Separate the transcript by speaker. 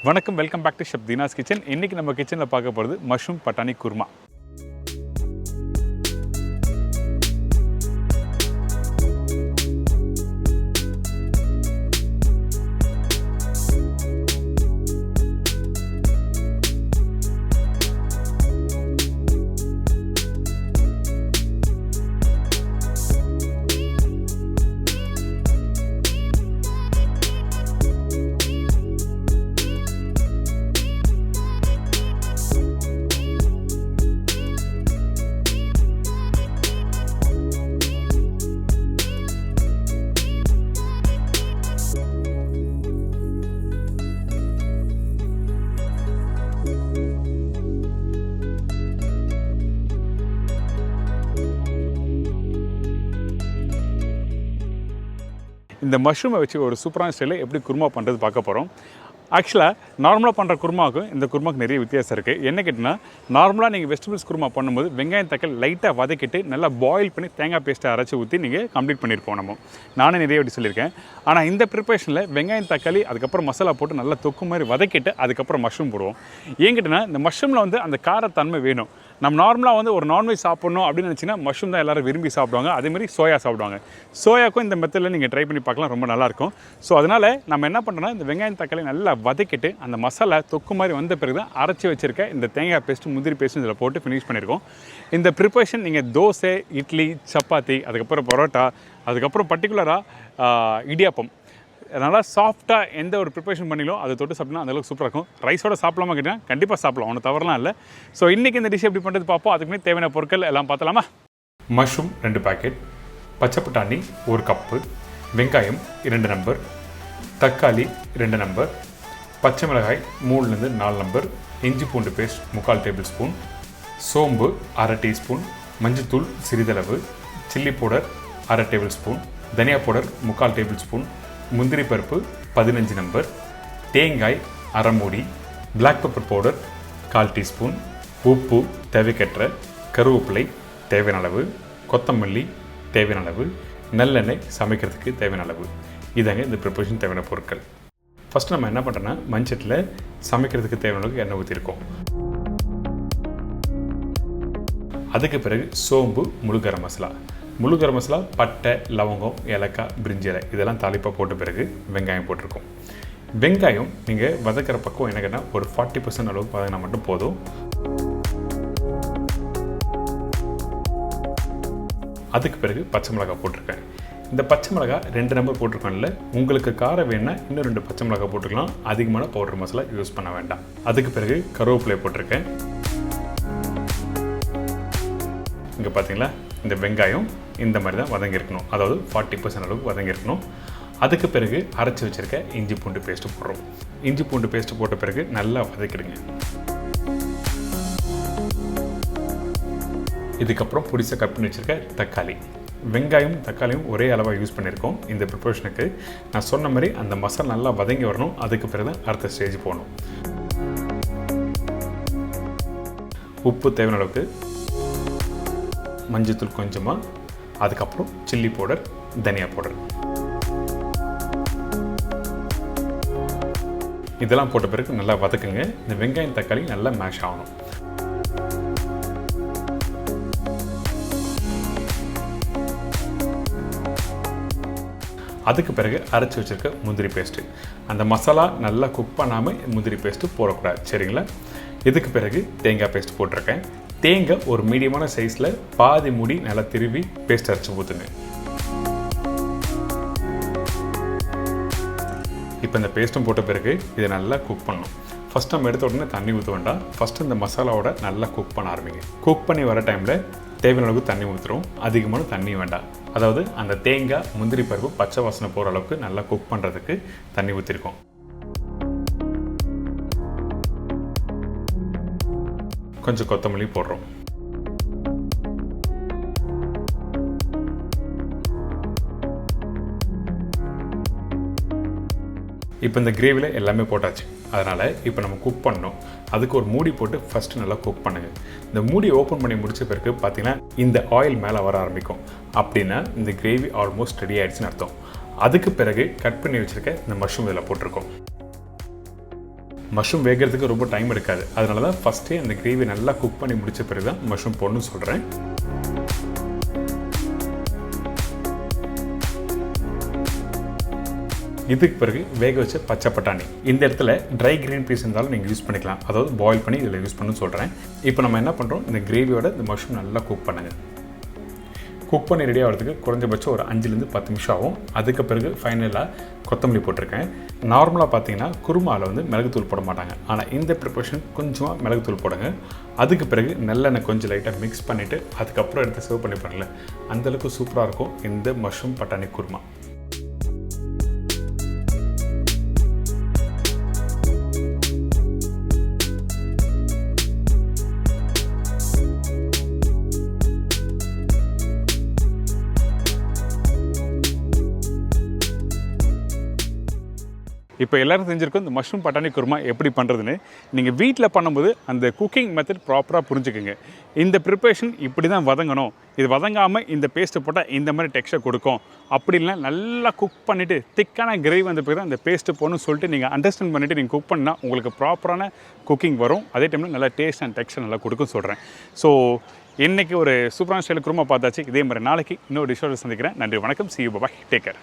Speaker 1: வணக்கம், welcome back to chef Deena's kitchen. இன்றைக்கி நம்ம கிச்சனில் பார்க்க போகிறது மஷ்ரூம் பட்டாணி குருமா. இந்த மஷ்ரூமை வச்சு ஒரு சூப்பரான ஸ்டைலில் எப்படி குருமா பண்ணுறது பார்க்க போகிறோம். ஆக்சுவலாக நார்மலாக பண்ணுற குருமாவுக்கும் இந்த குருமாவுக்கு நிறைய வித்தியாசம் இருக்குது. என்ன கேட்டிங்கன்னா, நார்மலாக நீங்கள் வெஜிடபிள்ஸ் குருமா பண்ணும்போது வெங்காயம் தக்காளி லைட்டாக வதக்கிட்டு நல்லா பாயில் பண்ணி தேங்காய் பேஸ்ட்டை அரைச்சி ஊற்றி நீங்கள் கம்ப்ளீட் பண்ணியிருப்போம். நானும் நிறைய வாட்டி சொல்லியிருக்கேன். ஆனால் இந்த ப்ரிப்பரேஷனில் வெங்காயம் தக்காளி அதுக்கப்புறம் மசாலா போட்டு நல்லா தொக்கு மாதிரி வதக்கிட்டு அதுக்கப்புறம் மஷ்ரூம் போடுவோம். ஏன் கேட்டிங்கன்னா, இந்த மஷ்ரூமில் வந்து அந்த காரத்தன்மை வேணும். நம்ம நார்மலாக வந்து ஒரு நான்வெஜ் சாப்பிட்ணும் அப்படின்னு நினச்சிங்கன்னா மஷ்ரூம் தான் எல்லோரும் விரும்பி சாப்பிடுவாங்க. அதேமாதிரி சோயா சாப்பிடுவாங்க. சோயாக்கும் இந்த மெத்தடில் நீங்கள் ட்ரை பண்ணி பார்க்கலாம், ரொம்ப நல்லாயிருக்கும். ஸோ அதனால் நம்ம என்ன பண்ணுறோன்னா, இந்த வெங்காயம் தக்காளி நல்லா வதக்கிட்டு அந்த மசாலா தொக்கு மாதிரி வந்த பிறகு தான் அரைச்சி வச்சுருக்க இந்த தேங்காய் பேஸ்ட்டு முந்திரி பேஸ்ட்டு இதில் போட்டு ஃபினிஷ் பண்ணியிருக்கோம். இந்த ப்ரிப்பரேஷன் நீங்கள் தோசை, இட்லி, சப்பாத்தி, அதுக்கப்புறம் பரோட்டா, அதுக்கப்புறம் பர்டிகுலராக இடியாப்பம், நல்லா சாஃப்ட்டாக எந்த ஒரு ப்ரிப்பரேஷன் பண்ணிங்களோ அதை தொட்டு சாப்பிட்னா அந்தளவுக்கு சூப்பராக இருக்கும். ரைஸோட சாப்பிடலாமா கேட்டால் கண்டிப்பாக சாப்பிடலாம், ஒன்றும் தவறலாம் இல்லை. ஸோ இன்றைக்கி இந்த டிஷ் எப்படி பண்ணுறது பார்ப்போம். அதுக்குமே தேவையான பொருட்கள் எல்லாம் பார்த்தலாமா? மஷ்ரூம் 2 பேக்கெட், பச்சை பட்டாணி 1 கப்பு, வெங்காயம் 2 நம்பர், தக்காளி 2 நம்பர், பச்சை மிளகாய் 3லேருந்து 4 நம்பர், இஞ்சி பூண்டு பேஸ்ட் 3/4 டேபிள் ஸ்பூன், சோம்பு 1/2 டீஸ்பூன், மஞ்சத்தூள் சிறிதளவு, சில்லி பவுடர் 1/2 டேபிள் ஸ்பூன், தனியா பவுடர் 3/4 டேபிள் ஸ்பூன், முந்திரி பருப்பு 15 நம்பர், தேங்காய் 1/2 மூடி, பிளாக் பெப்பர் பவுடர் 1/4 டீஸ்பூன், உப்பு தேவைக்கேற்ற, கருவேப்பிலை தேவையான அளவு, கொத்தமல்லி தேவையான அளவு, நல்லெண்ணெய் சமைக்கிறதுக்கு தேவையான அளவு. இதாங்க இந்த ப்ரிப்பரேஷன் தேவையான பொருட்கள். ஃபஸ்ட்டு நம்ம என்ன பண்ணுறோன்னா, மஞ்சட்டில் சமைக்கிறதுக்கு தேவையான அளவுக்கு எண்ணெய் ஊற்றிருக்கோம். அதுக்கு பிறகு சோம்பு, முழு கரம் மசாலா, பட்டை, லவங்கம், ஏலக்காய், பிரிஞ்சி இலை இதெல்லாம் தாளிப்பாக போட்ட பிறகு வெங்காயம் போட்டிருக்கோம். வெங்காயம் நீங்கள் வதக்கிற பக்கம் என்ன கேட்டால் ஒரு 40% அளவுக்கு வதங்கினா மட்டும் போதும். அதுக்கு பிறகு பச்சை மிளகாய் போட்டிருக்கேன். இந்த பச்சை மிளகாய் 2 நம்பர் போட்டிருக்கோம்ல, உங்களுக்கு காரம் வேணால் இன்னும் 2 பச்சை மிளகாய் போட்டுக்கலாம். அதிகமான பவுடர் மசாலா யூஸ் பண்ண வேண்டாம். அதுக்கு பிறகு கருவேப்பிலை போட்டிருக்கேன். இங்கே பார்த்தீங்களா, இந்த வெங்காயம் இந்த மாதிரி தான் வதங்கியிருக்கணும், அதாவது 40% அளவுக்கு வதங்கியிருக்கணும். அதுக்கு பிறகு அரைச்சி வச்சுருக்க இஞ்சி பூண்டு பேஸ்ட்டு போடுறோம். இஞ்சி பூண்டு பேஸ்ட்டு போட்ட பிறகு நல்லா வதக்கிடுங்க. இதுக்கப்புறம் பொடிசை கட் பண்ணி வச்சுருக்க தக்காளி, வெங்காயம் தக்காளியும் ஒரே அளவாக யூஸ் பண்ணியிருக்கோம். இந்த ப்ரிப்பரேஷனுக்கு நான் சொன்ன மாதிரி அந்த மசாலா நல்லா வதங்கி வரணும். அதுக்கு பிறகு தான் அடுத்த ஸ்டேஜ் போகணும். உப்பு தேவையான அளவுக்கு, மஞ்சத்தூள் கொஞ்சமாக, அதுக்கப்புறம் சில்லி பவுடர், தனியா பவுடர் இதெல்லாம் போட்ட பிறகு நல்லா வதக்குங்க. இந்த வெங்காயம் தக்காளி நல்லா மேஷ் ஆகணும். அதுக்கு பிறகு அரைச்சி வச்சுருக்க முந்திரி பேஸ்ட்டு, அந்த மசாலா நல்லா குக் பண்ணாமல் முந்திரி பேஸ்ட்டு போடக்கூடாது, சரிங்களா? இதுக்கு பிறகு தேங்காய் பேஸ்ட் போட்டிருக்கேன். தேங்காய் ஒரு மீடியமான சைஸில் பாதி மூடி நல்லா திருவி பேஸ்ட் அரைச்சி ஊற்றுங்க. இப்போ இந்த பேஸ்ட்டும் போட்ட பிறகு இதை நல்லா குக் பண்ணணும். ஃபஸ்ட் நம்ம எடுத்த உடனே தண்ணி ஊற்ற வேண்டாம். ஃபஸ்ட்டு இந்த மசாலாவோட நல்லா குக் பண்ண ஆரம்பிங்க. குக் பண்ணி வர டைமில் தேவையான அளவுக்கு தண்ணி ஊற்றுறோம். அதிகமான தண்ணி வேண்டாம். அதாவது அந்த தேங்காய் முந்திரி பருப்பு பச்சை வாசனை போகிற அளவுக்கு நல்லா குக் பண்ணுறதுக்கு தண்ணி ஊற்றிருக்கோம். கொஞ்சம் கொத்தமல்லி போடுறோம். இப்போ இந்த கிரேவியில் எல்லாமே போட்டாச்சு. அதனால் இப்போ நம்ம குக் பண்ணோம். அதுக்கு ஒரு மூடி போட்டு ஃபஸ்ட்டு நல்லா குக் பண்ணுங்கள். இந்த மூடி ஓப்பன் பண்ணி முடித்த பிறகு பார்த்தீங்கன்னா இந்த ஆயில் மேலே வர ஆரம்பிக்கும். அப்படின்னா இந்த கிரேவி ஆல்மோஸ்ட் ரெடி ஆகிடுச்சுன்னு அர்த்தம். அதுக்கு பிறகு கட் பண்ணி வச்சுருக்க இந்த மஷ்ரூம் இதில் போட்டிருக்கோம். மஷ்ரூம் வேகிறதுக்கு ரொம்ப டைம் எடுக்காது. அதனால தான் ஃபஸ்ட்டே அந்த கிரேவி நல்லா குக் பண்ணி முடித்த பிறகு தான் மஷ்ரூம் போடணும்னு சொல்கிறேன். இதுக்கு பிறகு வேக வச்ச பச்சை பட்டாணி. இந்த இடத்துல ட்ரை கிரீன் பீஸ் இருந்தாலும் நீங்கள் யூஸ் பண்ணிக்கலாம். அதாவது பாயில் பண்ணி இதில் யூஸ் பண்ணணும்னு சொல்கிறேன். இப்போ நம்ம என்ன பண்ணுறோம், இந்த கிரேவியோட இந்த மஷ்ரூம் நல்லா குக் பண்ணுங்கள். குக் பண்ணி ரெடி ஆகிறதுக்கு குறைஞ்சபட்சம் ஒரு 5லேருந்து 10 நிமிஷம் ஆகும். அதுக்கு பிறகு ஃபைனலாக கொத்தமல்லி போட்டிருக்கேன். நார்மலாக பார்த்தீங்கன்னா குருமாவில் வந்து மிளகுத்தூள் போட மாட்டாங்க. ஆனால் இந்த ப்ரிப்பரேஷன் கொஞ்சமாக மிளகுத்தூள் போடுங்க. அதுக்கு பிறகு நல்லெண்ணெய் கொஞ்சம் லைட்டாக மிக்ஸ் பண்ணிவிட்டு அதுக்கப்புறம் எடுத்து சர்வ் பண்ணி பாருங்களேன். அந்தளவுக்கு சூப்பராக இருக்கும் இந்த மஷ்ரூம் பட்டாணி குருமா. இப்போ எல்லோரும் தெரிஞ்சிருக்கும் இந்த மஷ்ரூம் பட்டாணி குருமா எப்படி பண்ணுறதுன்னு. நீங்கள் வீட்டில் பண்ணும்போது அந்த குக்கிங் மெத்தட் ப்ராப்பராக புரிஞ்சுக்குங்க. இந்த ப்ரிப்பரேஷன் இப்படி தான் வதங்கணும், இது வதங்காமல் இந்த பேஸ்ட்டை போட்டால் இந்த மாதிரி டெக்ஸ்சர் கொடுக்கும் அப்படின்லாம் நல்லா குக் பண்ணிவிட்டு திக்கான கிரேவி வந்த பிறகு தான் அந்த பேஸ்ட்டு போகணும்னு சொல்லிட்டு நீங்கள் அண்டர்ஸ்டாண்ட் பண்ணிவிட்டு நீங்கள் குக் பண்ணால் உங்களுக்கு ப்ராப்பரான குக்கிங் வரும். அதே டைமில் நல்லா டேஸ்ட் அண்ட் டெக்ஸ்சர் நல்லா கொடுக்கும் சொல்கிறேன். ஸோ இன்றைக்கி ஒரு சூப்பரான ஸ்டைல் குருமா பார்த்தாச்சு. இதே மாதிரி நாளைக்கு இன்னொரு டிஷ்ஷோடு சந்திக்கிறேன். நன்றி, வணக்கம், see you, bye, take care.